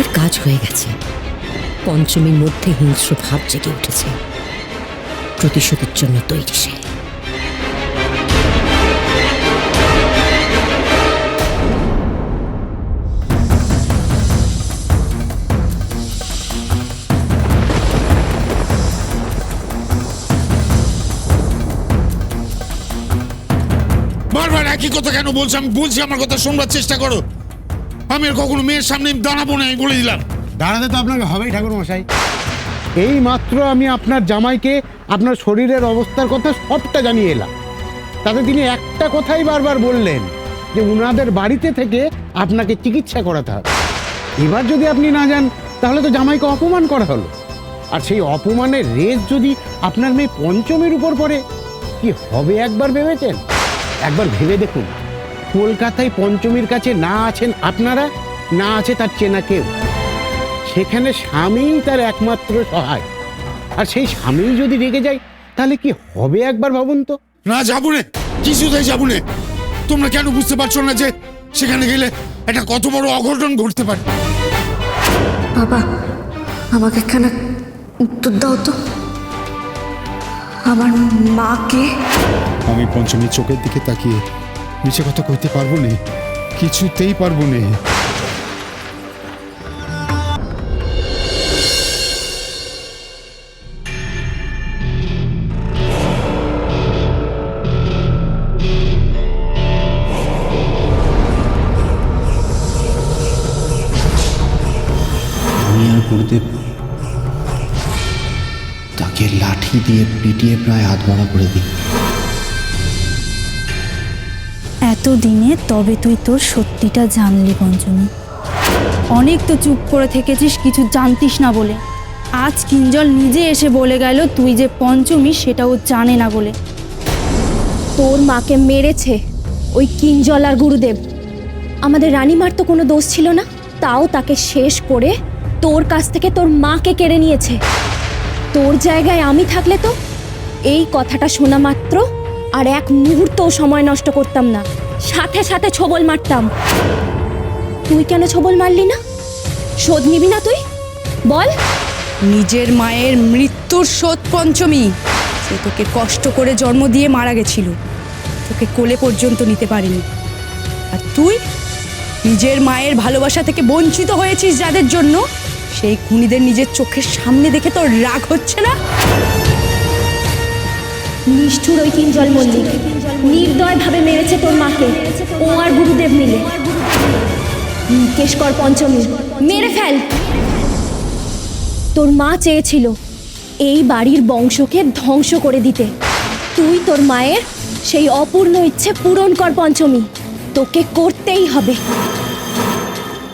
আমার কাজ হয়ে গেছে। পঞ্চমীর মধ্যে হিংস্র ভাব জেগে উঠেছে। প্রতিশোধের জন্য তৈরি সে। বারবার একই কথা কেন বলছো? আমি বলছি আমার কথা শোনবার চেষ্টা করো। আমি আর কখনো মেয়ের সামনে দাঁড়াবো না, আমি বলে দিলাম। দাঁড়াতে তো আপনাকে হবেই ঠাকুর মশাই। এই মাত্র আমি আপনার জামাইকে আপনার শরীরের অবস্থার কথা সবটা জানিয়ে এলাম। তাতে তিনি একটা কথাই বারবার বললেন যে উনাদের বাড়িতে থেকে আপনাকে চিকিৎসা করাতে হবে। এবার যদি আপনি না যান তাহলে তো জামাইকে অপমান করা হলো। আর সেই অপমানের রেশ যদি আপনার মেয়ে পঞ্চমীর উপর পড়ে, কি হবে একবার ভেবেছেন? একবার ভেবে দেখুন, কলকাতায় পঞ্চমীর কাছে না আছেন আপনারা, না আছে তার চেনা কেউ। সেখানে স্বামীই তার একমাত্র সহায়। আর সেই স্বামী যদি রেগে যায় তাহলে কি হবে একবার ভাবুন তো। না, যাবো না, কিছুতেই যাবো না। তোমরা কেন বুঝতে পারছো না যে সেখানে গেলে একটা কত বড় অঘটন ঘটতে পারে? বাবা, আমাকে কেন উত্তর দাও তো। আমার মাকে। আমি পঞ্চমীর চোখের দিকে তাকিয়ে মিছে কথা কইতে পারবো না, কিছুতেই পারবো না। আমি আর গুরুদেব তাকে লাঠি দিয়ে পিটিয়ে প্রায় হাতমরা করে দিই। এতদিনে তবে তুই তোর সত্যিটা জানলি পঞ্চমী। অনেক তো চুপ করে থেকেছিস কিছু জানতিস না বলে। আজ কিঞ্জল নিজে এসে বলে গেল তুই যে পঞ্চমী সেটা ও জানে না বলে। তোর মাকে মেরেছে ওই কিঞ্জল আর গুরুদেব। আমাদের রানীমার তো কোনো দোষ ছিল না, তাও তাকে শেষ করে তোর কাছ থেকে তোর মাকে কেড়ে নিয়েছে। তোর জায়গায় আমি থাকলে তো এই কথাটা শোনা মাত্র আর এক মুহূর্তও সময় নষ্ট করতাম না, সাথে সাথে ছবল মারতাম। তুই কেন ছবল মারলি না? শোধ নিবি না তুই? বল। নিজের মায়ের মৃত্যুর শোধ পঞ্চমী। সে তোকে কষ্ট করে জন্ম দিয়ে মারা গেছিল, তোকে কোলে পর্যন্ত নিতে পারেনি। আর তুই নিজের মায়ের ভালোবাসা থেকে বঞ্চিত হয়েছিস যাদের জন্য, সেই খুনিদের নিজের চোখের সামনে দেখে তোর রাগ হচ্ছে না? নিষ্ঠুর ওই কিঞ্জল মল্লিক নির্দয়ভাবে মেরেছে তোর মাকে, ও আর গুরুদেব মিলে। নিকেশ কর পঞ্চমী, মেরে ফেল। তোর মা চেয়েছিল এই বাড়ির বংশকে ধ্বংস করে দিতে। তুই তোর মায়ের সেই অপূর্ণ ইচ্ছে পূরণ কর পঞ্চমী, তোকে করতেই হবে।